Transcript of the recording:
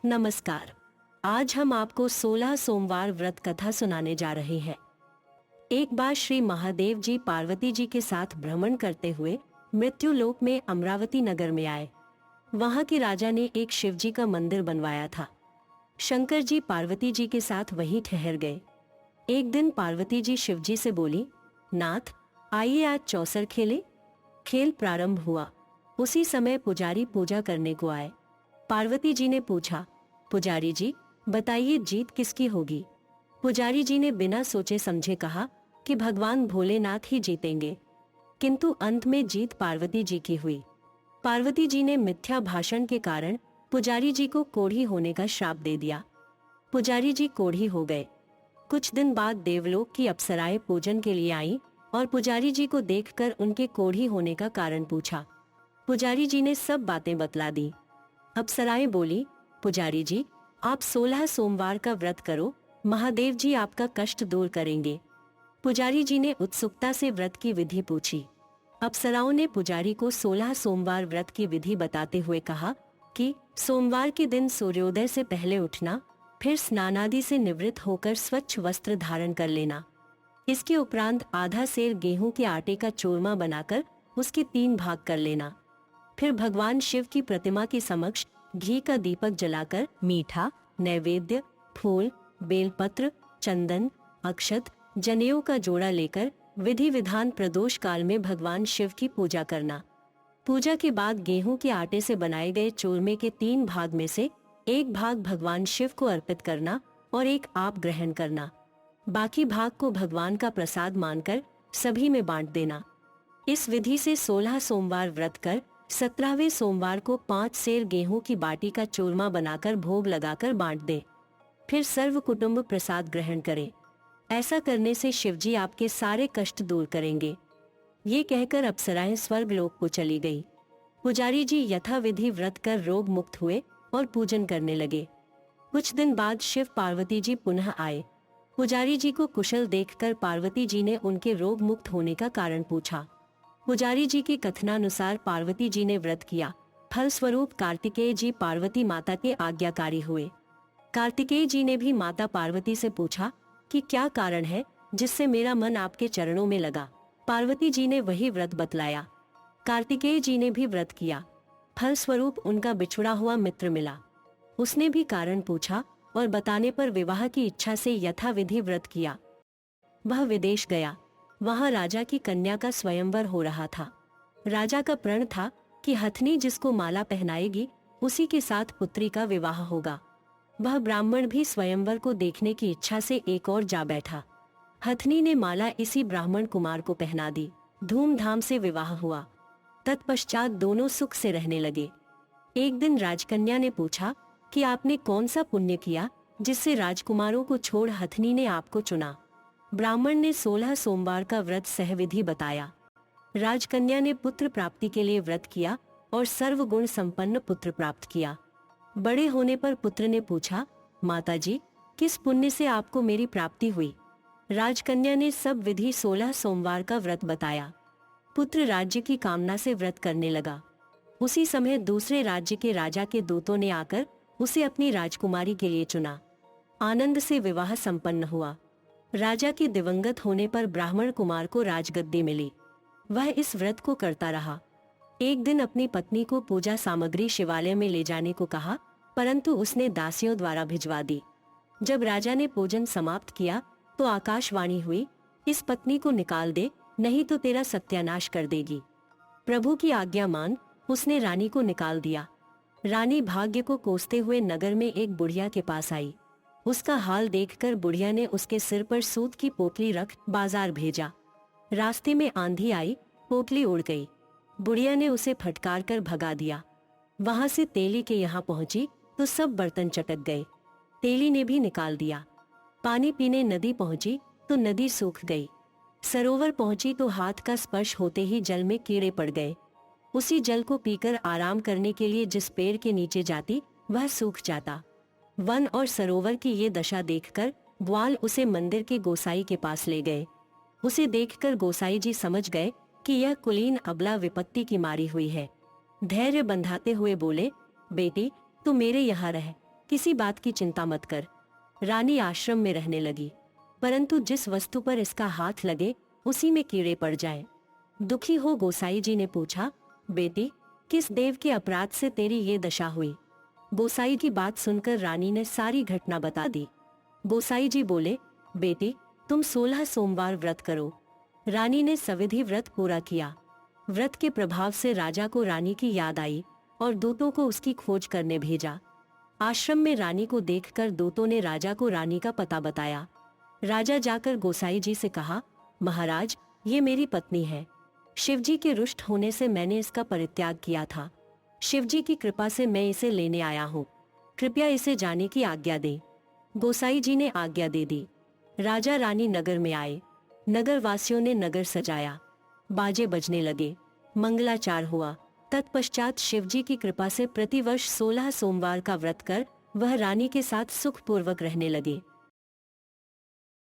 नमस्कार। आज हम आपको 16 सोमवार व्रत कथा सुनाने जा रहे हैं। एक बार श्री महादेव जी पार्वती जी के साथ भ्रमण करते हुए मृत्यु लोक में अमरावती नगर में आए। वहां के राजा ने एक शिव जी का मंदिर बनवाया था। शंकर जी पार्वती जी के साथ वहीं ठहर गए। एक दिन पार्वती जी शिव जी से बोली, नाथ आइए आज चौसर खेले। खेल प्रारंभ हुआ। उसी समय पुजारी पूजा करने को आए। पार्वती जी ने पूछा, पुजारी जी बताइए जीत किसकी होगी। पुजारी जी ने बिना सोचे समझे कहा कि भगवान भोलेनाथ ही जीतेंगे। किंतु अंत में जीत पार्वती जी की हुई। पार्वती जी ने मिथ्या भाषण के कारण पुजारी जी को कोढ़ी होने का श्राप दे दिया। पुजारी जी कोढ़ी हो गए। कुछ दिन बाद देवलोक की अप्सराएं पूजन के लिए आईं और पुजारी जी को देखकर उनके कोढ़ी होने का कारण पूछा। पुजारी जी ने सब बातें बतला दी। अप्सराएं बोली, पुजारी जी आप 16 सोमवार का व्रत करो, महादेव जी आपका कष्ट दूर करेंगे। पुजारी जी ने उत्सुकता से व्रत की विधि पूछी। अप्सराओं ने पुजारी को 16 सोमवार व्रत की विधि बताते हुए कहा कि सोमवार के दिन सूर्योदय से पहले उठना, फिर स्नानादि से निवृत्त होकर स्वच्छ वस्त्र धारण कर लेना। इसके उपरांत आधा सेर गेहूं के आटे का चूरमा बनाकर उसके 3 भाग कर लेना। फिर भगवान शिव की प्रतिमा के समक्ष घी का दीपक जलाकर मीठा, नैवेद्य, फूल, बेलपत्र, चंदन, अक्षत, जनेऊ का जोड़ा लेकर विधि विधान प्रदोष काल में भगवान शिव की पूजा करना। पूजा के बाद गेहूं के आटे से बनाए गए चूरमे के 3 भाग में से एक भाग भगवान शिव को अर्पित करना और एक आप ग्रहण करना। बाकी भाग को भगवान का प्रसाद मानकर सभी में बांट देना। इस विधि से 16 सोमवार व्रत कर 17वें सोमवार को 5 सेर गेहूं की बाटी का चूरमा बनाकर भोग लगाकर बांट दे। फिर सर्व कुटुंब प्रसाद ग्रहण करे। ऐसा करने से शिवजी आपके सारे कष्ट दूर करेंगे। ये कहकर अप्सराएं स्वर्ग लोक को चली गई। पुजारी जी यथाविधि व्रत कर रोग मुक्त हुए और पूजन करने लगे। कुछ दिन बाद शिव पार्वती जी पुनः आए। पुजारी जी को कुशल देखकर पार्वती जी ने उनके रोग मुक्त होने का कारण पूछा। पुजारी जी के कथनानुसार पार्वती जी ने व्रत किया। फलस्वरूप कार्तिकेय जी पार्वती माता के आज्ञाकारी हुए। कार्तिकेय जी ने भी माता पार्वती से पूछा कि क्या कारण है जिससे मेरा मन आपके चरणों में लगा। पार्वती जी ने वही व्रत बतलाया। कार्तिकेय जी ने भी व्रत किया। फलस्वरूप उनका बिछुड़ा हुआ मित्र मिला। उसने भी कारण पूछा और बताने पर विवाह की इच्छा से यथाविधि व्रत किया। वह विदेश गया। वहां राजा की कन्या का स्वयंवर हो रहा था। राजा का प्रण था कि हथनी जिसको माला पहनाएगी उसी के साथ पुत्री का विवाह होगा। वह ब्राह्मण भी स्वयंवर को देखने की इच्छा से एक और जा बैठा। हथनी ने माला इसी ब्राह्मण कुमार को पहना दी। धूमधाम से विवाह हुआ। तत्पश्चात दोनों सुख से रहने लगे। एक दिन राजकन्या ने पूछा कि आपने कौन सा पुण्य किया जिससे राजकुमारों को छोड़ हथनी ने आपको चुना। ब्राह्मण ने 16 सोमवार का व्रत सहविधि बताया। राजकन्या ने पुत्र प्राप्ति के लिए व्रत किया और सर्वगुण संपन्न पुत्र प्राप्त किया। बड़े होने पर पुत्र ने पूछा, माताजी किस पुण्य से आपको मेरी प्राप्ति हुई। राजकन्या ने सब विधि 16 सोमवार का व्रत बताया। पुत्र राज्य की कामना से व्रत करने लगा। उसी समय दूसरे राज्य के राजा के दूतों ने आकर उसे अपनी राजकुमारी के लिए चुना। आनंद से विवाह संपन्न हुआ। राजा के दिवंगत होने पर ब्राह्मण कुमार को राजगद्दी मिली। वह इस व्रत को करता रहा। एक दिन अपनी पत्नी को पूजा सामग्री शिवालय में ले जाने को कहा, परंतु उसने दासियों द्वारा भिजवा दी। जब राजा ने पूजन समाप्त किया तो आकाशवाणी हुई, इस पत्नी को निकाल दे, नहीं तो तेरा सत्यानाश कर देगी। प्रभु की आज्ञा मान उसने रानी को निकाल दिया। रानी भाग्य को कोसते हुए नगर में एक बुढ़िया के पास आई। उसका हाल देखकर बुढ़िया ने उसके सिर पर सूत की पोटली रख बाजार भेजा। रास्ते में आंधी आई, पोटली उड़ गई। बुढ़िया ने उसे फटकार कर भगा दिया। वहां से तेली के यहाँ पहुंची तो सब बर्तन चटक गए। तेली ने भी निकाल दिया। पानी पीने नदी पहुंची तो नदी सूख गई। सरोवर पहुंची तो हाथ का स्पर्श होते ही जल में कीड़े पड़ गए। उसी जल को पीकर आराम करने के लिए जिस पेड़ के नीचे जाती वह सूख जाता। वन और सरोवर की ये दशा देखकर ग्वाल उसे मंदिर के गोसाई के पास ले गए। उसे देखकर गोसाई जी समझ गए कि यह कुलीन अबला विपत्ति की मारी हुई है। धैर्य बंधाते हुए बोले, बेटी तू मेरे यहाँ रह, किसी बात की चिंता मत कर। रानी आश्रम में रहने लगी, परंतु जिस वस्तु पर इसका हाथ लगे उसी में कीड़े पड़ जाएं। दुखी हो गोसाई जी ने पूछा, बेटी, किस देव के अपराध से तेरी ये दशा हुई? गोसाई की बात सुनकर रानी ने सारी घटना बता दी। गोसाई जी बोले, बेटी, तुम 16 सोमवार व्रत करो। रानी ने सविधि व्रत पूरा किया। व्रत के प्रभाव से राजा को रानी की याद आई और दूतों को उसकी खोज करने भेजा। आश्रम में रानी को देखकर दूतों ने राजा को रानी का पता बताया। राजा जाकर गोसाई जी से कहा, महाराज, ये मेरी पत्नी है। शिवजी के रुष्ट होने से मैंने इसका परित्याग किया था। शिवजी की कृपा से मैं इसे लेने आया हूँ। कृपया इसे जाने की आज्ञा दें। गोसाई जी ने आज्ञा दे दी। राजा रानी नगर में आए। नगर वासियों ने नगर सजाया, बाजे बजने लगे, मंगलाचार हुआ। तत्पश्चात शिवजी की कृपा से प्रतिवर्ष 16 सोमवार का व्रत कर वह रानी के साथ सुखपूर्वक रहने लगे।